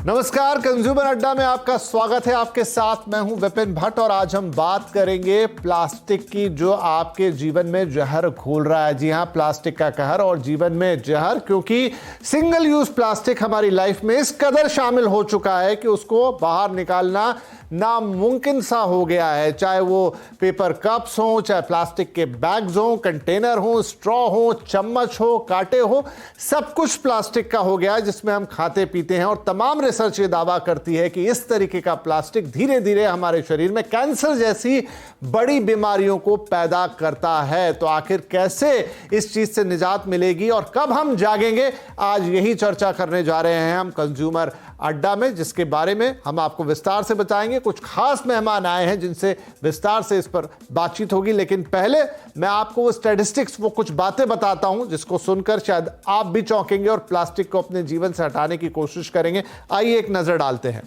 नमस्कार, कंज्यूमर अड्डा में आपका स्वागत है। आपके साथ मैं हूं विपिन भट्ट और आज हम बात करेंगे प्लास्टिक की, जो आपके जीवन में जहर घोल रहा है। जी हां, प्लास्टिक का कहर और जीवन में जहर, क्योंकि सिंगल यूज प्लास्टिक हमारी लाइफ में इस कदर शामिल हो चुका है कि उसको बाहर निकालना नामुमकिन सा हो गया है। चाहे वो पेपर कप्स हो, चाहे प्लास्टिक के बैग्स हो, कंटेनर हो, स्ट्रॉ हो, चम्मच हो, कांटे हो, सब कुछ प्लास्टिक का हो गया है जिसमें हम खाते पीते हैं। और तमाम रिसर्च ये दावा करती है कि इस तरीके का प्लास्टिक धीरे धीरे हमारे शरीर में कैंसर जैसी बड़ी बीमारियों को पैदा करता है। तो आखिर कैसे इस चीज से निजात मिलेगी और कब हम जागेंगे, आज यही चर्चा करने जा रहे हैं हम कंज्यूमर अड्डा में, जिसके बारे में हम आपको विस्तार से बताएंगे। कुछ खास मेहमान आए हैं जिनसे विस्तार से इस पर बातचीत होगी, लेकिन पहले मैं आपको वो स्टैटिस्टिक्स, वो कुछ बातें बताता हूं जिसको सुनकर शायद आप भी चौंकेंगे और प्लास्टिक को अपने जीवन से हटाने की कोशिश करेंगे। आइए एक नजर डालते हैं।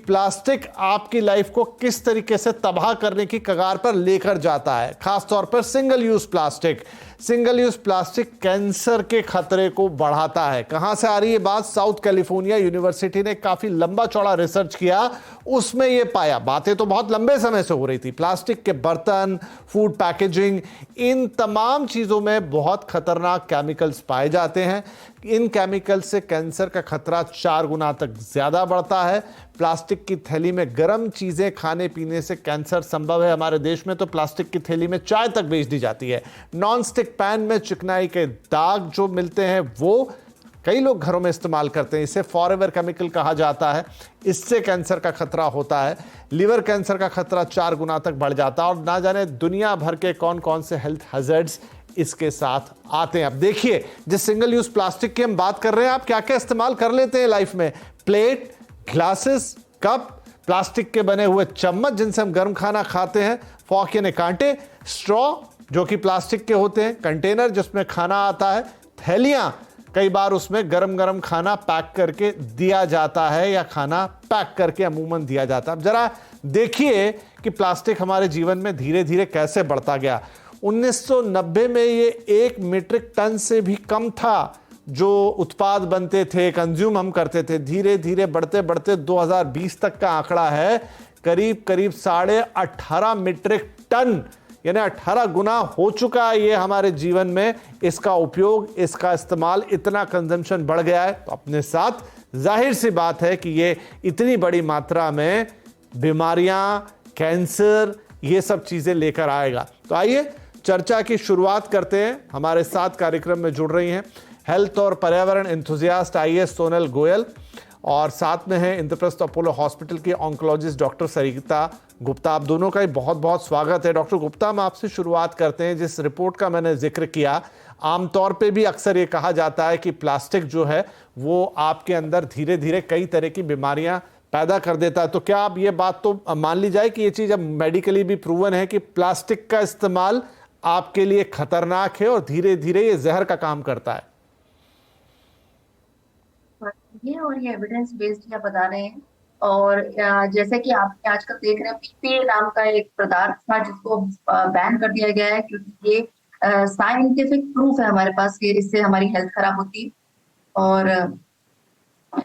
प्लास्टिक आपकी लाइफ को किस तरीके से तबाह करने की कगार पर लेकर जाता है, खासतौर पर single use plastic. Single use plastic cancer के खतरे को बढ़ाता है। कहां से आ रही है बात? साउथ कैलिफोर्निया यूनिवर्सिटी ने काफी लंबा चौड़ा रिसर्च किया, उसमें यह पाया, बातें तो बहुत लंबे समय से हो रही थी, प्लास्टिक के बर्तन, फूड पैकेजिंग, इन तमाम चीजों में बहुत खतरनाक केमिकल्स पाए जाते हैं। इन केमिकल से कैंसर का खतरा 4 गुना तक ज्यादा बढ़ता है। प्लास्टिक की थैली में गर्म चीजें खाने पीने से कैंसर संभव है। हमारे देश में तो प्लास्टिक की थैली में चाय तक बेच दी जाती है। नॉन स्टिक पैन में चिकनाई के दाग जो मिलते हैं वो कई लोग घरों में इस्तेमाल करते हैं। इसे फॉरएवर केमिकल कहा जाता है। इससे कैंसर का खतरा होता है। लिवर कैंसर का खतरा 4 गुना तक बढ़ जाता है। और ना जाने दुनिया भर के कौन कौन से हेल्थ हैजर्ड्स इसके साथ आते हैं। अब देखिए, जिस सिंगल यूज प्लास्टिक की हम बात कर रहे हैं, आप क्या क्या इस्तेमाल कर लेते हैं लाइफ में? प्लेट, ग्लासेस, कप, प्लास्टिक के बने हुए चम्मच जिनसे हम गर्म खाना खाते हैं, फॉर्क यानी कांटे, स्ट्रॉ जो कि प्लास्टिक के होते हैं, कंटेनर जिसमें खाना आता है, थैलियां, कई बार उसमें गरम गरम खाना पैक करके दिया जाता है या खाना पैक करके अमूमन दिया जाता है। अब जरा देखिए कि प्लास्टिक हमारे जीवन में धीरे धीरे कैसे बढ़ता गया। 1990 में ये 1 मीट्रिक टन से भी कम था जो उत्पाद बनते थे, कंज्यूम हम करते थे। धीरे धीरे बढ़ते बढ़ते 2020 तक का आंकड़ा है करीब करीब 18.5 मीट्रिक टन, यानी 18 गुना हो चुका है ये हमारे जीवन में। इसका उपयोग, इसका इस्तेमाल, इतना कंजम्पशन बढ़ गया है, तो अपने साथ जाहिर सी बात है कि ये इतनी बड़ी मात्रा में बीमारियां, कैंसर, ये सब चीजें लेकर आएगा। तो आइए चर्चा की शुरुआत करते हैं। हमारे साथ कार्यक्रम में जुड़ रही हैं हेल्थ और पर्यावरण एंथुजियास्ट आईएएस सोनल गोयल, और साथ में है इंद्रप्रस्थ अपोलो हॉस्पिटल की ऑन्कोलॉजिस्ट डॉक्टर सरिता गुप्ता। आप दोनों का ही बहुत बहुत स्वागत है। डॉक्टर गुप्ता, हम आपसे शुरुआत करते हैं। जिस रिपोर्ट का मैंने जिक्र किया, आमतौर पे भी अक्सर ये कहा जाता है कि प्लास्टिक जो है वो आपके अंदर धीरे धीरे कई तरह की बीमारियां पैदा कर देता है। तो क्या आप ये बात तो मान ली जाए कि ये चीज अब मेडिकली भी प्रूवन है कि प्लास्टिक का इस्तेमाल आपके लिए खतरनाक है और धीरे धीरे ये जहर का काम करता है? ये एविडेंस बेस्ड आप बता रहे हैं। और जैसे कि आप आजकल देख रहे हैं, पीपीए नाम का एक पदार्थ था जिसको बैन कर दिया गया है, क्योंकि ये साइंटिफिक प्रूफ है हमारे पास कि इससे हमारी हेल्थ खराब होती है। और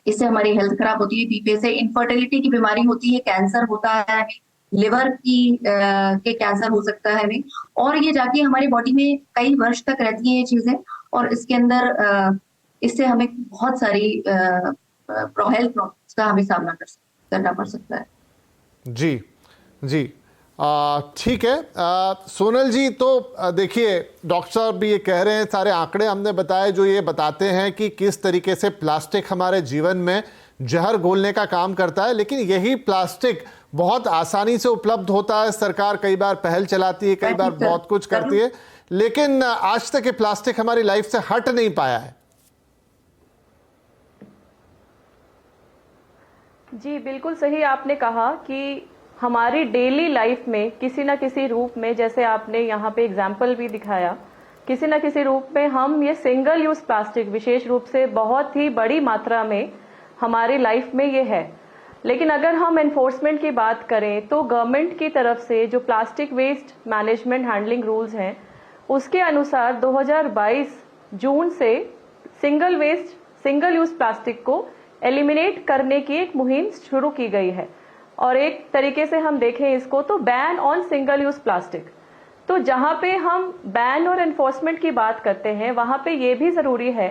इससे हमारी हेल्थ खराब होती है। पीपीए से इनफर्टिलिटी की बीमारी होती है, कैंसर होता है हमें, लिवर की के कैंसर हो सकता है हमें, और ये जाके हमारी बॉडी में कई वर्ष तक रहती है ये चीजें। और इसके अंदर इससे हमें बहुत सारी हेल्थ प्रॉब्लम्स का हमें सामना करना पड़ सकता है। जी जी, ठीक है। सोनल जी, तो देखिए, डॉक्टर साहब भी ये कह रहे हैं, सारे आंकड़े हमने बताए जो ये बताते हैं कि किस तरीके से प्लास्टिक हमारे जीवन में जहर घोलने का काम करता है। लेकिन यही प्लास्टिक बहुत आसानी से उपलब्ध होता है। सरकार कई बार पहल चलाती है, कई बार बहुत कुछ करती है, लेकिन आज तक ये प्लास्टिक हमारी लाइफ से हट नहीं पाया है। जी बिल्कुल सही आपने कहा कि हमारी डेली लाइफ में किसी ना किसी रूप में, जैसे आपने यहाँ पे एग्जाम्पल भी दिखाया, किसी ना किसी रूप में हम ये सिंगल यूज प्लास्टिक विशेष रूप से बहुत ही बड़ी मात्रा में हमारी लाइफ में ये है। लेकिन अगर हम एनफोर्समेंट की बात करें तो गवर्नमेंट की तरफ से जो plastic waste management handling rules हैं, उसके अनुसार 2022 जून से सिंगल यूज प्लास्टिक को एलिमिनेट करने की एक मुहिम शुरू की गई है। और एक तरीके से हम देखें इसको तो ban on single use plastic. तो जहां पे हम बैन और एनफोर्समेंट की बात करते हैं वहां पे ये भी जरूरी है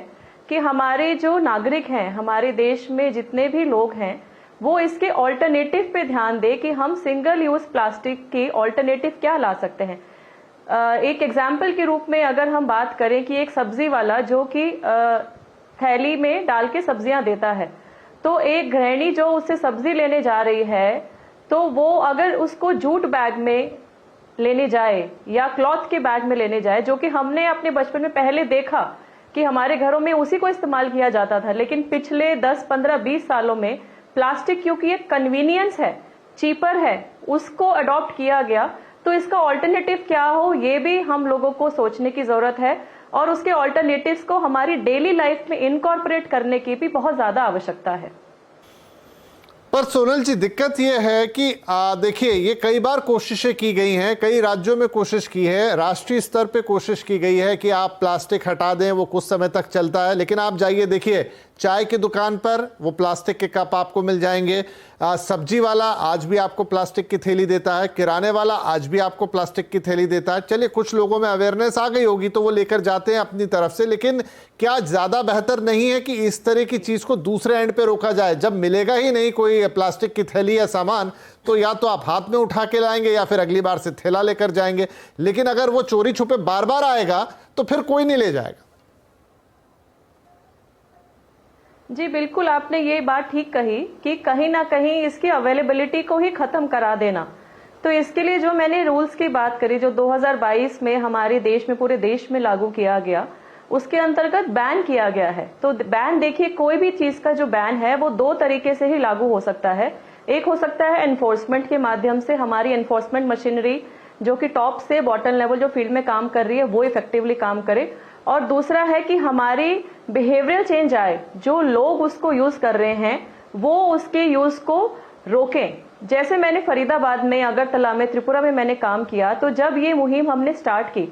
कि हमारे जो नागरिक हैं, हमारे देश में जितने भी लोग हैं, वो इसके ऑल्टरनेटिव पे ध्यान दे कि हम सिंगल यूज प्लास्टिक के ऑल्टरनेटिव क्या ला सकते हैं। एक एग्जाम्पल के रूप में अगर हम बात करें कि एक सब्जी वाला जो कि थैली में डाल के सब्जियां देता है, तो एक गृहिणी जो उससे सब्जी लेने जा रही है, तो वो अगर उसको जूट बैग में लेने जाए या क्लॉथ के बैग में लेने जाए, जो कि हमने अपने बचपन में पहले देखा कि हमारे घरों में उसी को इस्तेमाल किया जाता था, लेकिन पिछले 10, 15, 20 सालों में प्लास्टिक क्योंकि एक कन्वीनियंस है, चीपर है, उसको अडॉप्ट किया गया। तो इसका ऑल्टरनेटिव क्या हो ये भी हम लोगों को सोचने की जरूरत है और उसके ऑल्टरनेटिव्स को हमारी डेली लाइफ में इनकॉर्पोरेट करने की भी बहुत ज्यादा आवश्यकता है। पर सोनल जी, दिक्कत यह है कि देखिए, ये कई बार कोशिशें की गई हैं, कई राज्यों में कोशिश की है, राष्ट्रीय स्तर पे कोशिश की गई है कि आप प्लास्टिक हटा दें, वो कुछ समय तक चलता है। लेकिन आप जाइए देखिए, चाय की दुकान पर वो प्लास्टिक के कप आपको मिल जाएंगे, सब्जी वाला आज भी आपको प्लास्टिक की थैली देता है, किराने वाला आज भी आपको प्लास्टिक की थैली देता है। चलिए, कुछ लोगों में अवेयरनेस आ गई होगी तो वो लेकर जाते हैं अपनी तरफ से, लेकिन क्या ज़्यादा बेहतर नहीं है कि इस तरह की चीज़ को दूसरे एंड पे रोका जाए? जब मिलेगा ही नहीं कोई प्लास्टिक की थैली या सामान, तो या तो आप हाथ में उठा के लाएंगे या फिर अगली बार से थैला लेकर जाएंगे। लेकिन अगर वो चोरी छुपे बार बार आएगा तो फिर कोई नहीं ले जाएगा। जी बिल्कुल, आपने ये बात ठीक कही कि कहीं ना कहीं इसकी अवेलेबिलिटी को ही खत्म करा देना। तो इसके लिए जो मैंने रूल्स की बात करी, जो 2022 में हमारे देश में, पूरे देश में लागू किया गया, उसके अंतर्गत बैन किया गया है। तो बैन देखिए, कोई भी चीज का जो बैन है वो दो तरीके से ही लागू हो सकता है। एक हो सकता है एनफोर्समेंट के माध्यम से, हमारी एनफोर्समेंट मशीनरी जो कि टॉप से बॉटम लेवल जो फील्ड में काम कर रही है वो इफेक्टिवली काम करे। और दूसरा है कि हमारी बिहेवियरल चेंज आए, जो लोग उसको यूज कर रहे हैं वो उसके यूज को रोकें। जैसे मैंने फरीदाबाद में, अगरतला में, त्रिपुरा में मैंने काम किया, तो जब ये मुहिम हमने स्टार्ट की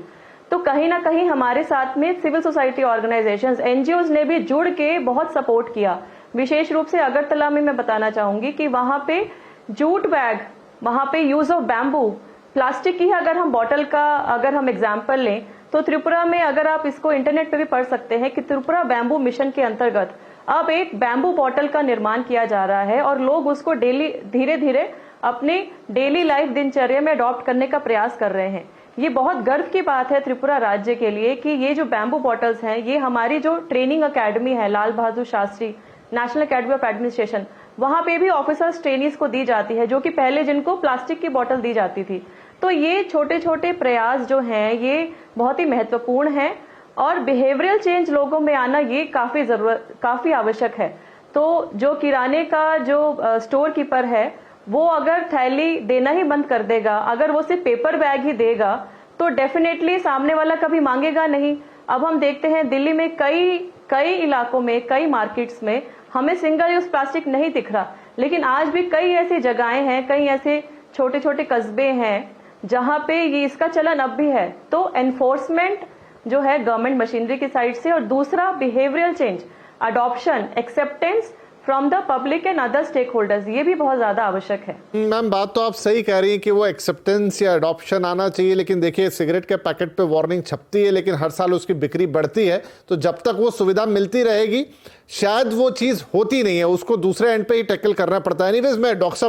तो कहीं ना कहीं हमारे साथ में सिविल सोसाइटी ऑर्गेनाइजेशंस, एनजीओज ने भी जुड़ के बहुत सपोर्ट किया। विशेष रूप से अगरतला में मैं बताना चाहूंगी कि वहां पे जूट बैग, वहां पे यूज ऑफ बैम्बू, प्लास्टिक की अगर हम बॉटल का अगर हम एग्जाम्पल लें तो त्रिपुरा में, अगर आप इसको इंटरनेट पे भी पढ़ सकते हैं कि त्रिपुरा बैम्बू मिशन के अंतर्गत अब एक बैम्बू बॉटल का निर्माण किया जा रहा है और लोग उसको डेली, धीरे धीरे अपने डेली लाइफ दिनचर्या में अडॉप्ट करने का प्रयास कर रहे हैं। ये बहुत गर्व की बात है त्रिपुरा राज्य के लिए कि ये जो बैम्बू बॉटल्स हैं, ये हमारी जो ट्रेनिंग अकेडमी है, Lal Bahadur Shastri national academy of administration, वहां पे भी ऑफिसर्स ट्रेनीज को दी जाती है, जो कि पहले जिनको प्लास्टिक की बॉटल दी जाती थी। तो ये छोटे छोटे प्रयास जो हैं ये बहुत ही महत्वपूर्ण हैं और बिहेवियरल चेंज लोगों में आना ये काफी आवश्यक है। तो जो किराने का जो स्टोर कीपर है वो अगर थैली देना ही बंद कर देगा, अगर वो सिर्फ पेपर बैग ही देगा, तो डेफिनेटली सामने वाला कभी मांगेगा नहीं। अब हम देखते हैं दिल्ली में कई इलाकों में, कई मार्केट्स में हमें सिंगल यूज प्लास्टिक नहीं दिख रहा, लेकिन आज भी कई ऐसी जगहें हैं, कई ऐसे छोटे छोटे कस्बे हैं जहां पे ये इसका चलन अब भी है। तो एनफोर्समेंट जो है गवर्नमेंट मशीनरी की साइड से, और दूसरा behavioural change, adoption, acceptance from the public and other stakeholders, ये भी बहुत ज्यादा आवश्यक है। मैम, बात तो आप सही कह रही हैं कि वो एक्सेप्टेंस या अडॉप्शन आना चाहिए, लेकिन देखिए सिगरेट के पैकेट पे वार्निंग छपती है लेकिन हर साल उसकी बिक्री बढ़ती है, तो जब तक वो सुविधा मिलती रहेगी शायद वो चीज़ होती नहीं है, उसको दूसरे एंड पे ही टैकल करना पड़ता है। एनीवेज, मैं डॉक्टर